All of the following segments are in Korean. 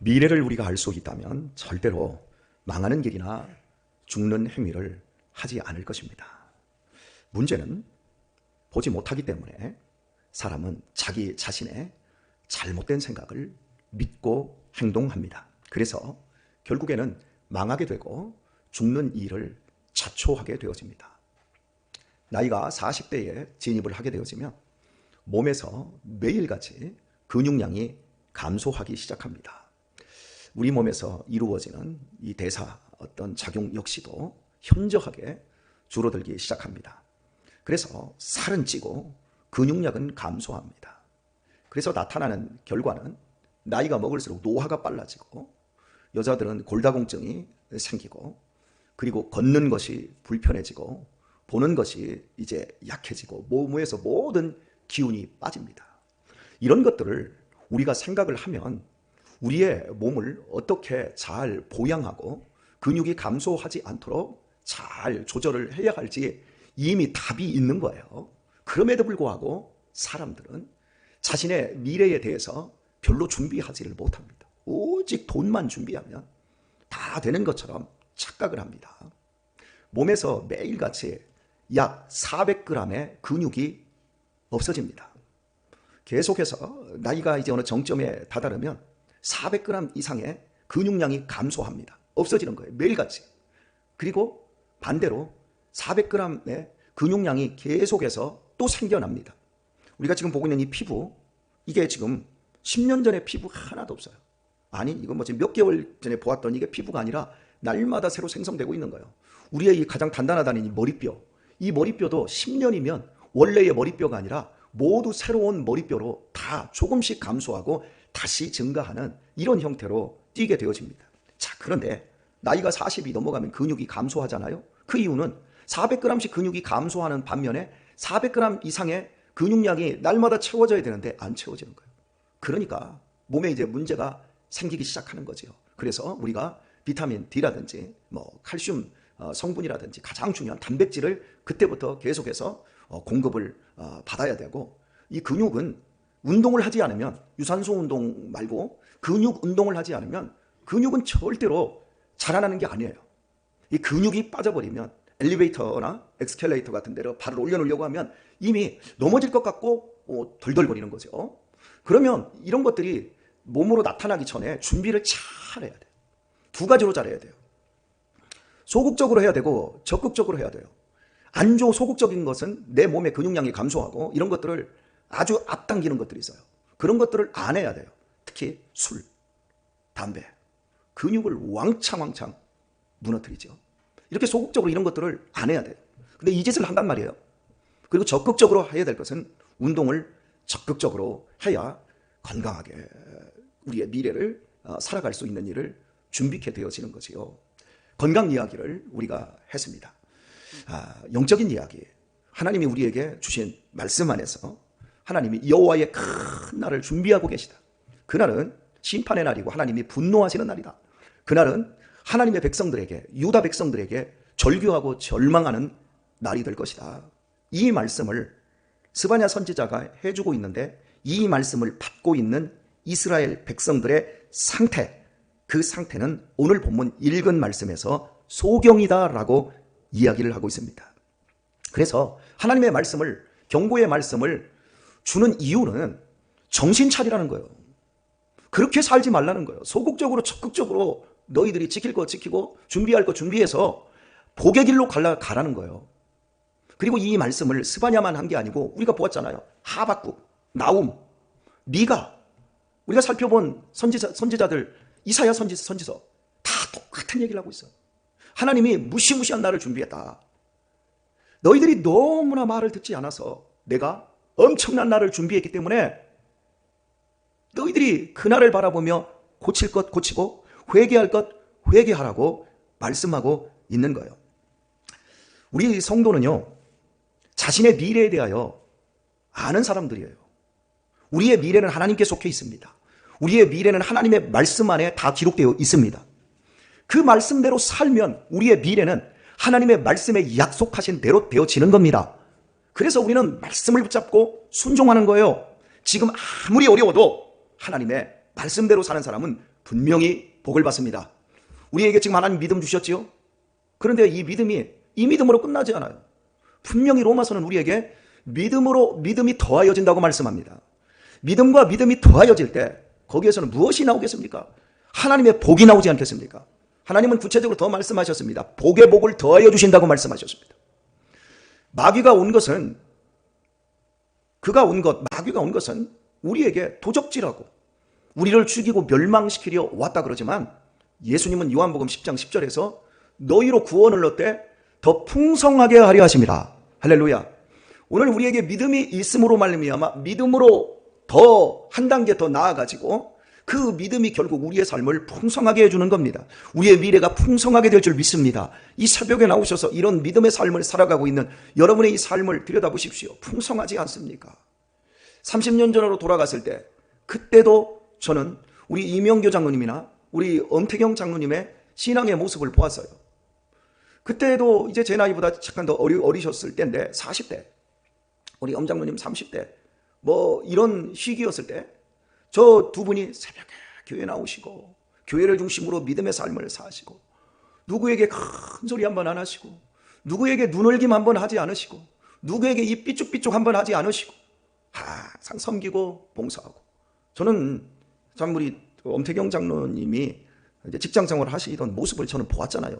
미래를 우리가 알 수 있다면 절대로 망하는 길이나 죽는 행위를 하지 않을 것입니다. 문제는 보지 못하기 때문에 사람은 자기 자신의 잘못된 생각을 믿고 행동합니다. 그래서 결국에는 망하게 되고 죽는 일을 자초하게 되어집니다. 나이가 40대에 진입을 하게 되어지면 몸에서 매일같이 근육량이 감소하기 시작합니다. 우리 몸에서 이루어지는 이 대사 어떤 작용 역시도 현저하게 줄어들기 시작합니다. 그래서 살은 찌고 근육량은 감소합니다. 그래서 나타나는 결과는 나이가 먹을수록 노화가 빨라지고 여자들은 골다공증이 생기고 그리고 걷는 것이 불편해지고 보는 것이 이제 약해지고 몸에서 모든 기운이 빠집니다. 이런 것들을 우리가 생각을 하면 우리의 몸을 어떻게 잘 보양하고 근육이 감소하지 않도록 잘 조절을 해야 할지 이미 답이 있는 거예요. 그럼에도 불구하고 사람들은 자신의 미래에 대해서 별로 준비하지를 못합니다. 오직 돈만 준비하면 다 되는 것처럼 착각을 합니다. 몸에서 매일같이 약 400g의 근육이 없어집니다. 계속해서 나이가 이제 어느 정점에 다다르면 400g 이상의 근육량이 감소합니다. 없어지는 거예요. 매일같이. 그리고 반대로 400g의 근육량이 계속해서 또 생겨납니다. 우리가 지금 보고 있는 이 피부, 이게 지금 10년 전에 피부 하나도 없어요. 아니, 이건 뭐 지금 몇 개월 전에 보았더니 이게 피부가 아니라 날마다 새로 생성되고 있는 거예요. 우리의 이 가장 단단하다는 이 머리뼈, 이 머리뼈도 10년이면 원래의 머리뼈가 아니라 모두 새로운 머리뼈로 다 조금씩 감소하고 다시 증가하는 이런 형태로 뛰게 되어집니다. 자, 그런데 나이가 40이 넘어가면 근육이 감소하잖아요. 그 이유는 400g씩 근육이 감소하는 반면에 400g 이상의 근육량이 날마다 채워져야 되는데 안 채워지는 거예요. 그러니까 몸에 이제 문제가 생기기 시작하는 거죠. 그래서 우리가 비타민 D라든지 뭐 칼슘 성분이라든지 가장 중요한 단백질을 그때부터 계속해서 공급을 받아야 되고, 이 근육은 운동을 하지 않으면, 유산소 운동 말고 근육 운동을 하지 않으면 근육은 절대로 자라나는 게 아니에요. 이 근육이 빠져버리면 엘리베이터나 엑스켈레이터 같은 데로 발을 올려놓으려고 하면 이미 넘어질 것 같고 덜덜거리는 거죠. 그러면 이런 것들이 몸으로 나타나기 전에 준비를 잘 해야 돼요. 두 가지로 잘해야 돼요. 소극적으로 해야 되고 적극적으로 해야 돼요. 소극적인 것은 내 몸의 근육량이 감소하고 이런 것들을 아주 앞당기는 것들이 있어요. 그런 것들을 안 해야 돼요. 특히 술, 담배, 근육을 왕창 무너뜨리죠. 이렇게 소극적으로 이런 것들을 안 해야 돼요. 근데 이 짓을 한단 말이에요. 그리고 적극적으로 해야 될 것은 운동을 적극적으로 해야 건강하게 우리의 미래를 살아갈 수 있는 일을 준비케 되어지는 거지요. 건강 이야기를 우리가 했습니다. 영적인 이야기, 하나님이 우리에게 주신 말씀 안에서 하나님이 여호와의 큰 날을 준비하고 계시다. 그날은 심판의 날이고 하나님이 분노하시는 날이다. 그날은 하나님의 백성들에게, 유다 백성들에게 절규하고 절망하는 날이 될 것이다. 이 말씀을 스바냐 선지자가 해주고 있는데, 이 말씀을 받고 있는 이스라엘 백성들의 상태, 그 상태는 오늘 본문 읽은 말씀에서 소경이다라고 이야기를 하고 있습니다. 그래서 하나님의 말씀을, 경고의 말씀을 주는 이유는 정신 차리라는 거예요. 그렇게 살지 말라는 거예요. 소극적으로 적극적으로 너희들이 지킬 거 지키고 준비할 거 준비해서 복의 길로 가라는 거예요. 그리고 이 말씀을 스바냐만 한 게 아니고 우리가 보았잖아요. 하박국, 나움, 미가, 우리가 살펴본 선지자들, 이사야 선지서 다 똑같은 얘기를 하고 있어요. 하나님이 무시무시한 날을 준비했다. 너희들이 너무나 말을 듣지 않아서 내가 엄청난 날을 준비했기 때문에 너희들이 그 날을 바라보며 고칠 것 고치고 회개할 것 회개하라고 말씀하고 있는 거예요. 우리 성도는요, 자신의 미래에 대하여 아는 사람들이에요. 우리의 미래는 하나님께 속해 있습니다. 우리의 미래는 하나님의 말씀 안에 다 기록되어 있습니다. 그 말씀대로 살면 우리의 미래는 하나님의 말씀에 약속하신 대로 되어지는 겁니다. 그래서 우리는 말씀을 붙잡고 순종하는 거예요. 지금 아무리 어려워도 하나님의 말씀대로 사는 사람은 분명히 복을 받습니다. 우리에게 지금 하나님 믿음 주셨지요? 그런데 이 믿음으로 끝나지 않아요. 분명히 로마서는 우리에게 믿음이 더하여진다고 말씀합니다. 믿음과 믿음이 더하여질 때 거기에서는 무엇이 나오겠습니까? 하나님의 복이 나오지 않겠습니까? 하나님은 구체적으로 더 말씀하셨습니다. 복의 복을 더하여 주신다고 말씀하셨습니다. 마귀가 온 것은 우리에게 도적질하고 우리를 죽이고 멸망시키려 왔다 그러지만 예수님은 요한복음 10장 10절에서 너희로 구원을 얻되 더 풍성하게 하려 하심이라. 할렐루야. 오늘 우리에게 믿음이 있음으로 말미암아 믿음으로 더 한 단계 더 나아가지고 그 믿음이 결국 우리의 삶을 풍성하게 해주는 겁니다. 우리의 미래가 풍성하게 될 줄 믿습니다. 이 새벽에 나오셔서 이런 믿음의 삶을 살아가고 있는 여러분의 이 삶을 들여다보십시오. 풍성하지 않습니까? 30년 전으로 돌아갔을 때 그때도 저는 우리 이명교 장로님이나 우리 엄태경 장로님의 신앙의 모습을 보았어요. 그때도 이제 제 나이보다 잠깐 더 어리셨을 때인데 40대, 우리 엄 장로님 30대 뭐 이런 시기였을 때 저 두 분이 새벽에 교회 나오시고 교회를 중심으로 믿음의 삶을 사시고 누구에게 큰 소리 한번 안 하시고 누구에게 눈을김 한번 하지 않으시고 누구에게 입 삐죽삐죽 한번 하지 않으시고 항상 섬기고 봉사하고 저는 참 우리 엄태경 장로님이 이제 직장생활을 하시던 모습을 저는 보았잖아요.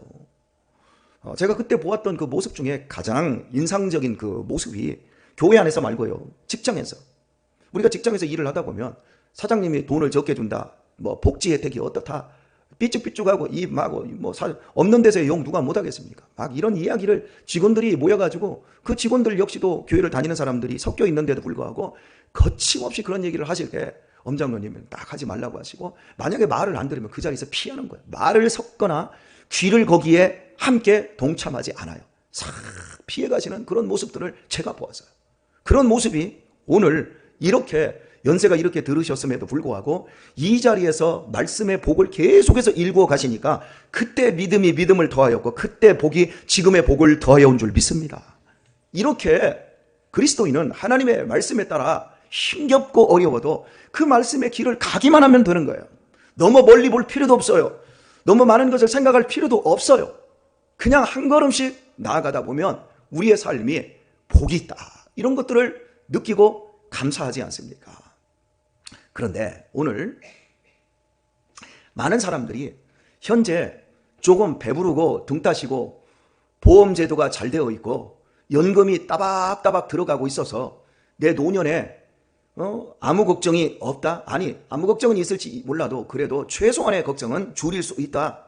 제가 그때 보았던 그 모습 중에 가장 인상적인 그 모습이 교회 안에서 말고요. 직장에서. 우리가 직장에서 일을 하다 보면 사장님이 돈을 적게 준다. 뭐 복지 혜택이 어떻다. 삐죽삐죽하고 없는 데서 용 누가 못하겠습니까? 막 이런 이야기를 직원들이 모여가지고 그 직원들 역시도 교회를 다니는 사람들이 섞여 있는데도 불구하고 거침없이 그런 얘기를 하실 때 엄장로님은 딱 하지 말라고 하시고 만약에 말을 안 들으면 그 자리에서 피하는 거예요. 말을 섞거나 귀를 거기에 함께 동참하지 않아요. 싹 피해가시는 그런 모습들을 제가 보았어요. 그런 모습이 오늘 이렇게 연세가 이렇게 들으셨음에도 불구하고 이 자리에서 말씀의 복을 계속해서 일구어 가시니까 그때 믿음이 믿음을 더하였고 그때 복이 지금의 복을 더하여 온 줄 믿습니다. 이렇게 그리스도인은 하나님의 말씀에 따라 힘겹고 어려워도 그 말씀의 길을 가기만 하면 되는 거예요. 너무 멀리 볼 필요도 없어요. 너무 많은 것을 생각할 필요도 없어요. 그냥 한 걸음씩 나아가다 보면 우리의 삶이 복이 있다. 이런 것들을 느끼고 감사하지 않습니까? 그런데 오늘 많은 사람들이 현재 조금 배부르고 등 따시고 보험제도가 잘 되어 있고 연금이 따박따박 들어가고 있어서 내 노년에 아무 걱정이 없다? 아니, 아무 걱정은 있을지 몰라도 그래도 최소한의 걱정은 줄일 수 있다.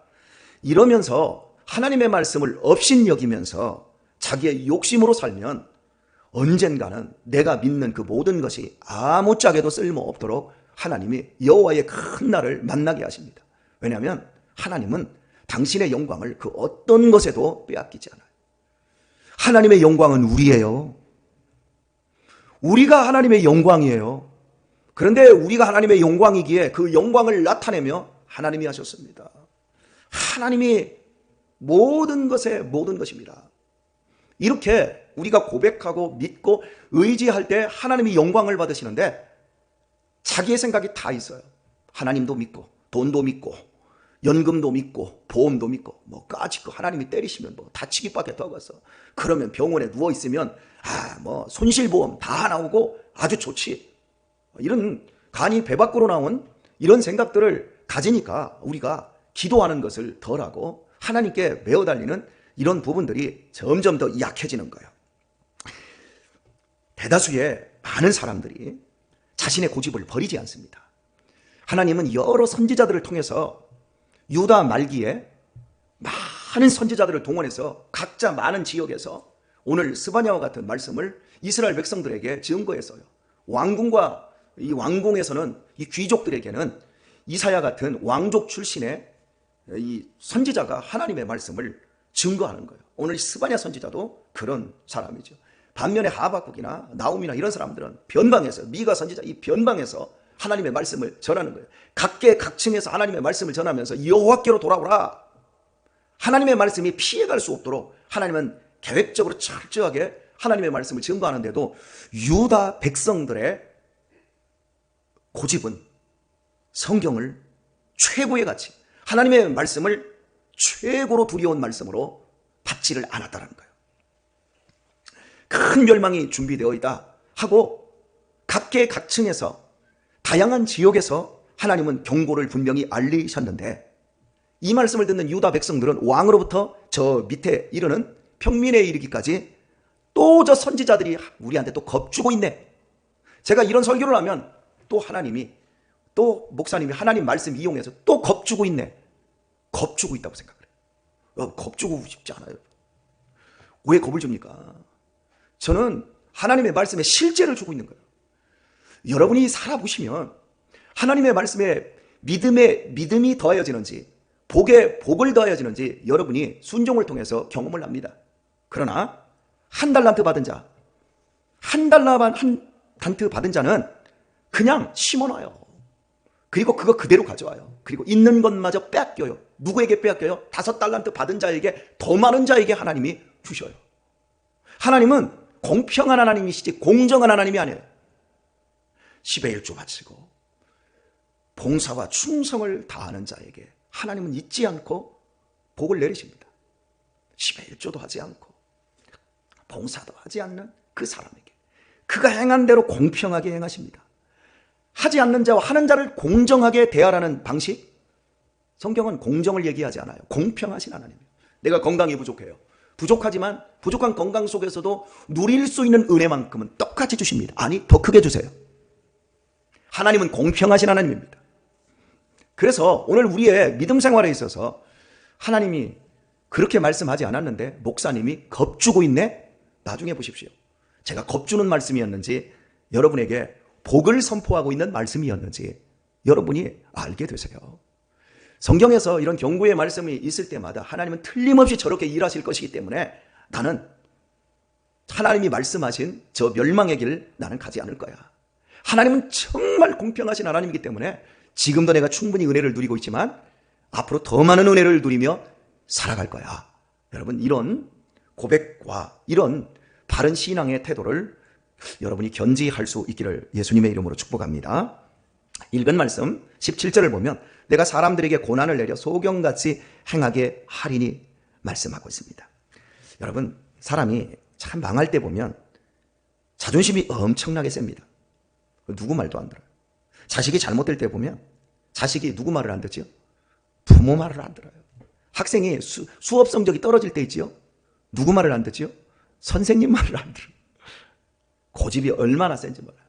이러면서 하나님의 말씀을 업신여기면서 자기의 욕심으로 살면 언젠가는 내가 믿는 그 모든 것이 아무짝에도 쓸모없도록 하나님이 여호와의 큰 날을 만나게 하십니다. 왜냐하면 하나님은 당신의 영광을 그 어떤 것에도 빼앗기지 않아요. 하나님의 영광은 우리예요. 우리가 하나님의 영광이에요. 그런데 우리가 하나님의 영광이기에 그 영광을 나타내며 하나님이 하셨습니다. 하나님이 모든 것의 모든 것입니다. 이렇게 우리가 고백하고 믿고 의지할 때 하나님이 영광을 받으시는데 자기의 생각이 다 있어요. 하나님도 믿고 돈도 믿고 연금도 믿고 보험도 믿고 뭐 까짓거 하나님이 때리시면 뭐 다치기밖에 더 가서 그러면 병원에 누워있으면 뭐 손실보험 다 나오고 아주 좋지. 이런 간이 배 밖으로 나온 이런 생각들을 가지니까 우리가 기도하는 것을 덜하고 하나님께 매어달리는 이런 부분들이 점점 더 약해지는 거예요. 대다수의 많은 사람들이 자신의 고집을 버리지 않습니다. 하나님은 여러 선지자들을 통해서 유다 말기에 많은 선지자들을 동원해서 각자 많은 지역에서 오늘 스바냐와 같은 말씀을 이스라엘 백성들에게 증거했어요. 왕궁과 이 왕궁에서는 이 귀족들에게는 이사야 같은 왕족 출신의 이 선지자가 하나님의 말씀을 증거하는 거예요. 오늘 스바냐 선지자도 그런 사람이죠. 반면에 하박국이나 나홈이나 이런 사람들은 변방에서 미가 선지자 이 변방에서 하나님의 말씀을 전하는 거예요. 각계 각층에서 하나님의 말씀을 전하면서 여호와께로 돌아오라. 하나님의 말씀이 피해갈 수 없도록 하나님은 계획적으로 철저하게 하나님의 말씀을 증거하는데도 유다 백성들의 고집은 성경을 최고의 가치, 하나님의 말씀을 최고로 두려운 말씀으로 받지를 않았다는 거예요. 큰 멸망이 준비되어 있다 하고 각계각층에서 다양한 지역에서 하나님은 경고를 분명히 알리셨는데, 이 말씀을 듣는 유다 백성들은 왕으로부터 저 밑에 이르는 평민에 이르기까지 또 저 선지자들이 우리한테 또 겁주고 있네. 제가 이런 설교를 하면 또 하나님이, 또 목사님이 하나님 말씀 이용해서 또 겁주고 있네. 겁주고 있다고 생각을 해요. 겁주고 싶지 않아요. 왜 겁을 줍니까? 저는 하나님의 말씀에 실제를 주고 있는 거예요. 여러분이 살아보시면 하나님의 말씀에 믿음이 더하여지는지, 복에 복을 더하여지는지 여러분이 순종을 통해서 경험을 합니다. 그러나 한 달란트 받은 자, 한 달란트 받은 자는 그냥 심어놔요. 그리고 그거 그대로 가져와요. 그리고 있는 것마저 빼앗겨요. 누구에게 빼앗겨요? 5달란트 받은 자에게, 더 많은 자에게 하나님이 주셔요. 하나님은 공평한 하나님이시지 공정한 하나님이 아니에요. 10의 1조 바치고 봉사와 충성을 다하는 자에게 하나님은 잊지 않고 복을 내리십니다. 10의 1조도 하지 않고 봉사도 하지 않는 그 사람에게 그가 행한 대로 공평하게 행하십니다. 하지 않는 자와 하는 자를 공정하게 대하라는 방식, 성경은 공정을 얘기하지 않아요. 공평하신 하나님이에요. 내가 건강이 부족해요. 부족하지만 부족한 건강 속에서도 누릴 수 있는 은혜만큼은 똑같이 주십니다. 아니, 더 크게 주세요. 하나님은 공평하신 하나님입니다. 그래서 오늘 우리의 믿음 생활에 있어서 하나님이 그렇게 말씀하지 않았는데 목사님이 겁주고 있네? 나중에 보십시오. 제가 겁주는 말씀이었는지 여러분에게 복을 선포하고 있는 말씀이었는지 여러분이 알게 되세요. 성경에서 이런 경고의 말씀이 있을 때마다 하나님은 틀림없이 저렇게 일하실 것이기 때문에 나는 하나님이 말씀하신 저 멸망의 길 나는 가지 않을 거야. 하나님은 정말 공평하신 하나님이기 때문에 지금도 내가 충분히 은혜를 누리고 있지만 앞으로 더 많은 은혜를 누리며 살아갈 거야. 여러분, 이런 고백과 이런 바른 신앙의 태도를 여러분이 견지할 수 있기를 예수님의 이름으로 축복합니다. 읽은 말씀 17절을 보면 내가 사람들에게 고난을 내려 소경같이 행하게 하리니 말씀하고 있습니다. 여러분, 사람이 참 망할 때 보면 자존심이 엄청나게 셉니다. 누구 말도 안 들어요. 자식이 잘못될 때 보면 자식이 누구 말을 안 듣지요? 부모 말을 안 들어요. 학생이 수업 성적이 떨어질 때 있지요? 누구 말을 안 듣지요? 선생님 말을 안 들어요. 고집이 얼마나 센지 몰라요.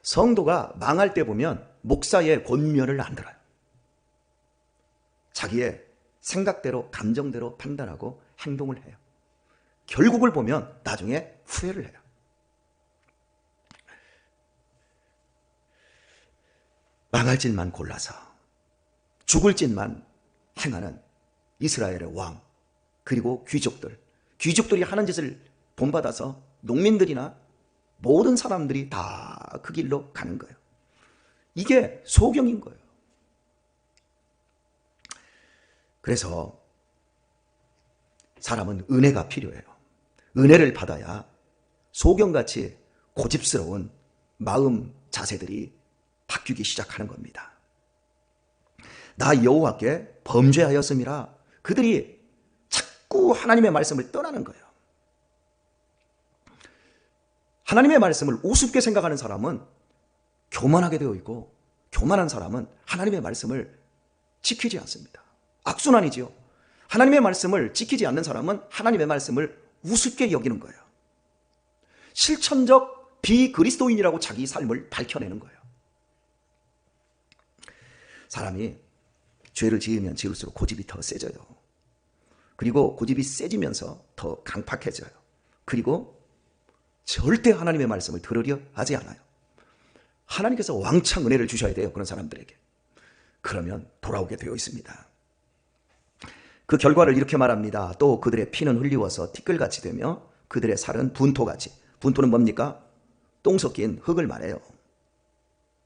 성도가 망할 때 보면 목사의 권면을 안 들어요. 자기의 생각대로 감정대로 판단하고 행동을 해요. 결국을 보면 나중에 후회를 해요. 망할 짓만 골라서 죽을 짓만 행하는 이스라엘의 왕, 그리고 귀족들이 하는 짓을 본받아서 농민들이나 모든 사람들이 다 그 길로 가는 거예요. 이게 소경인 거예요. 그래서 사람은 은혜가 필요해요. 은혜를 받아야 소경같이 고집스러운 마음 자세들이 바뀌기 시작하는 겁니다. 나 여호와께 범죄하였음이라 그들이 자꾸 하나님의 말씀을 떠나는 거예요. 하나님의 말씀을 우습게 생각하는 사람은 교만하게 되어 있고, 교만한 사람은 하나님의 말씀을 지키지 않습니다. 악순환이지요. 하나님의 말씀을 지키지 않는 사람은 하나님의 말씀을 우습게 여기는 거예요. 실천적 비그리스도인이라고 자기 삶을 밝혀내는 거예요. 사람이 죄를 지으면 지을수록 고집이 더 세져요. 그리고 고집이 세지면서 더 강팍해져요. 그리고 절대 하나님의 말씀을 들으려 하지 않아요. 하나님께서 왕창 은혜를 주셔야 돼요, 그런 사람들에게. 그러면 돌아오게 되어 있습니다. 그 결과를 이렇게 말합니다. 또 그들의 피는 흘리워서 티끌같이 되며 그들의 살은 분토같이. 분토는 뭡니까? 똥 섞인 흙을 말해요.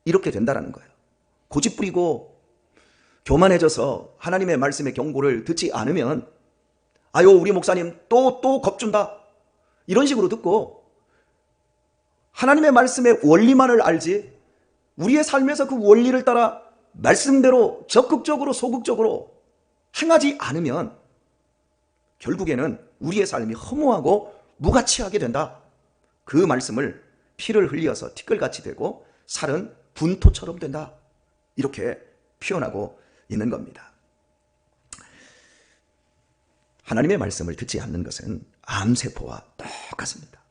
이렇게 된다라는 거예요. 고집 부리고 교만해져서 하나님의 말씀의 경고를 듣지 않으면 아유, 우리 목사님 또 겁준다, 이런 식으로 듣고 하나님의 말씀의 원리만을 알지 우리의 삶에서 그 원리를 따라 말씀대로 적극적으로 소극적으로 행하지 않으면 결국에는 우리의 삶이 허무하고 무가치하게 된다. 그 말씀을 피를 흘려서 티끌같이 되고 살은 분토처럼 된다. 이렇게 표현하고 있는 겁니다. 하나님의 말씀을 듣지 않는 것은 암세포와 똑같습니다.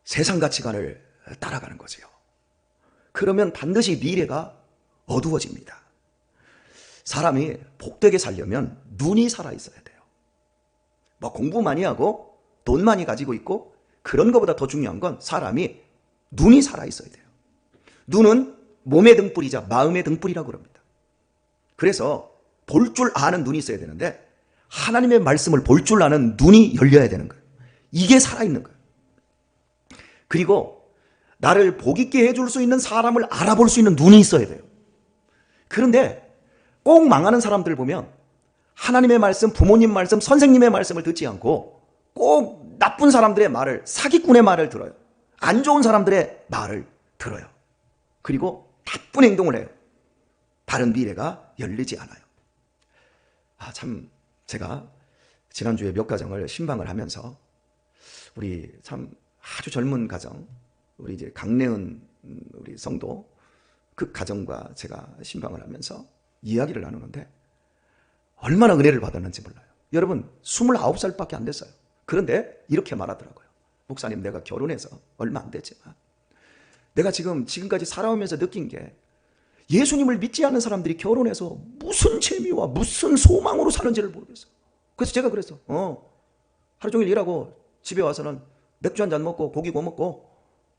세상 가치관을 따라가는 거지요. 그러면 반드시 미래가 어두워집니다. 사람이 복되게 살려면 눈이 살아있어야 돼요. 뭐 공부 많이 하고 돈 많이 가지고 있고 그런 것보다 더 중요한 건 사람이 눈이 살아있어야 돼요. 눈은 몸의 등불이자 마음의 등불이라고 그럽니다. 그래서 볼 줄 아는 눈이 있어야 되는데 하나님의 말씀을 볼 줄 아는 눈이 열려야 되는 거예요. 이게 살아있는 거예요. 그리고 나를 복 있게 해줄 수 있는 사람을 알아볼 수 있는 눈이 있어야 돼요. 그런데 꼭 망하는 사람들 보면 하나님의 말씀, 부모님 말씀, 선생님의 말씀을 듣지 않고 꼭 나쁜 사람들의 말을, 사기꾼의 말을 들어요. 안 좋은 사람들의 말을 들어요. 그리고 나쁜 행동을 해요. 바른 미래가 열리지 않아요. 참 제가 지난주에 몇 가정을 신방을 하면서 우리 참 아주 젊은 가정, 우리 이제 강래은 우리 성도 그 가정과 제가 신방을 하면서 이야기를 나누는데 얼마나 은혜를 받았는지 몰라요. 여러분 29살밖에 안 됐어요. 그런데 이렇게 말하더라고요. 목사님, 내가 결혼해서 얼마 안 됐지만 내가 지금까지 살아오면서 느낀 게 예수님을 믿지 않는 사람들이 결혼해서 무슨 재미와 무슨 소망으로 사는지를 모르겠어요. 그래서 제가 그랬어. 하루 종일 일하고 집에 와서는 맥주 한잔 먹고 고기 구워 먹고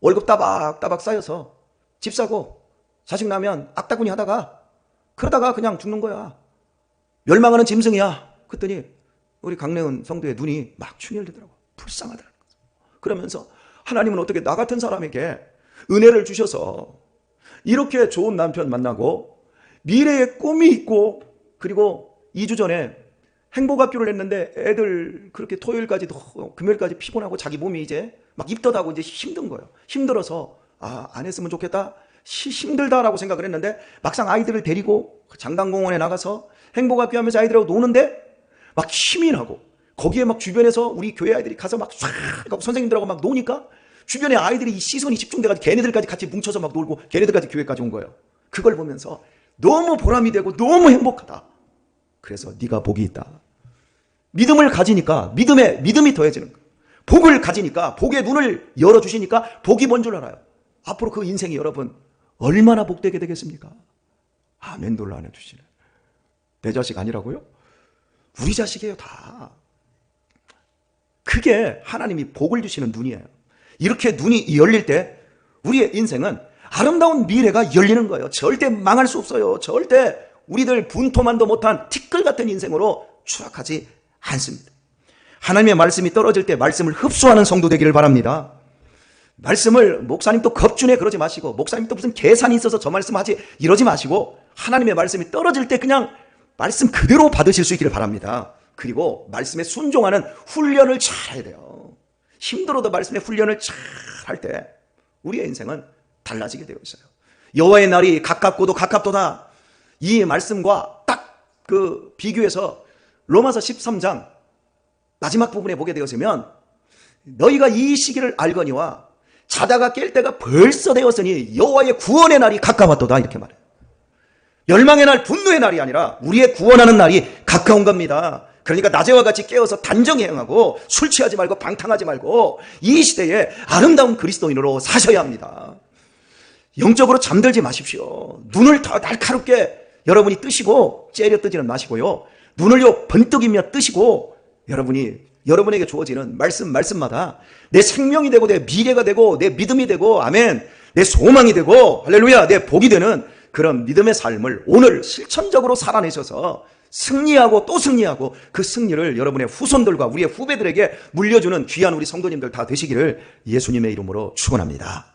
월급 따박따박 쌓여서 집 사고 자식 나면 악다구니 하다가 그러다가 그냥 죽는 거야. 멸망하는 짐승이야. 그랬더니 우리 강래은 성도의 눈이 막 충혈되더라고. 불쌍하더라고. 그러면서 하나님은 어떻게 나 같은 사람에게 은혜를 주셔서 이렇게 좋은 남편 만나고 미래에 꿈이 있고, 그리고 2주 전에 행복학교를 했는데 애들 그렇게 토요일까지 금요일까지 피곤하고 자기 몸이 이제 막 입덧하고 이제 힘든 거예요. 힘들어서 안 했으면 좋겠다, 힘들다라고 생각을 했는데 막상 아이들을 데리고 장강공원에 나가서 행복학교 하면서 아이들하고 노는데 막 힘이 나고, 거기에 막 주변에서 우리 교회 아이들이 가서 막 쫙 하고 선생님들하고 막 노니까 주변에 아이들이 이 시선이 집중돼가지고 걔네들까지 같이 뭉쳐서 막 놀고 걔네들까지 교회까지 온 거예요. 그걸 보면서 너무 보람이 되고 너무 행복하다. 그래서 네가 복이 있다. 믿음을 가지니까 믿음이 더해지는 거예요. 복을 가지니까 복의 눈을 열어주시니까 복이 뭔 줄 알아요. 앞으로 그 인생이 여러분 얼마나 복되게 되겠습니까? 아멘도를 안 해주시네. 내 자식 아니라고요? 우리 자식이에요 다. 그게 하나님이 복을 주시는 눈이에요. 이렇게 눈이 열릴 때 우리의 인생은 아름다운 미래가 열리는 거예요. 절대 망할 수 없어요. 절대 우리들 분토만도 못한 티끌 같은 인생으로 추락하지 않습니다. 하나님의 말씀이 떨어질 때 말씀을 흡수하는 성도 되기를 바랍니다. 말씀을 목사님 또 겁주네 그러지 마시고, 목사님 또 무슨 계산이 있어서 저 말씀하지 이러지 마시고, 하나님의 말씀이 떨어질 때 그냥 말씀 그대로 받으실 수 있기를 바랍니다. 그리고 말씀에 순종하는 훈련을 잘 해야 돼요. 힘들어도 말씀의 훈련을 잘 할 때 우리의 인생은 달라지게 되어 있어요. 여호와의 날이 가깝고도 가깝도다. 이 말씀과 딱 그 비교해서 로마서 13장 마지막 부분에 보게 되었으면 너희가 이 시기를 알거니와 자다가 깰 때가 벌써 되었으니 여호와의 구원의 날이 가까웠도다 이렇게 말해요. 멸망의 날, 분노의 날이 아니라 우리의 구원하는 날이 가까운 겁니다. 그러니까 낮에와 같이 깨어서 단정히 행하고 술 취하지 말고 방탕하지 말고 이 시대에 아름다운 그리스도인으로 사셔야 합니다. 영적으로 잠들지 마십시오. 눈을 더 날카롭게 여러분이 뜨시고 째려 뜨지는 마시고요. 눈을요 번뜩이며 뜨시고 여러분에게 주어지는 말씀마다 내 생명이 되고 내 미래가 되고 내 믿음이 되고 아멘, 내 소망이 되고 할렐루야 내 복이 되는 그런 믿음의 삶을 오늘 실천적으로 살아내셔서 승리하고 또 승리하고 그 승리를 여러분의 후손들과 우리의 후배들에게 물려주는 귀한 우리 성도님들 다 되시기를 예수님의 이름으로 축원합니다.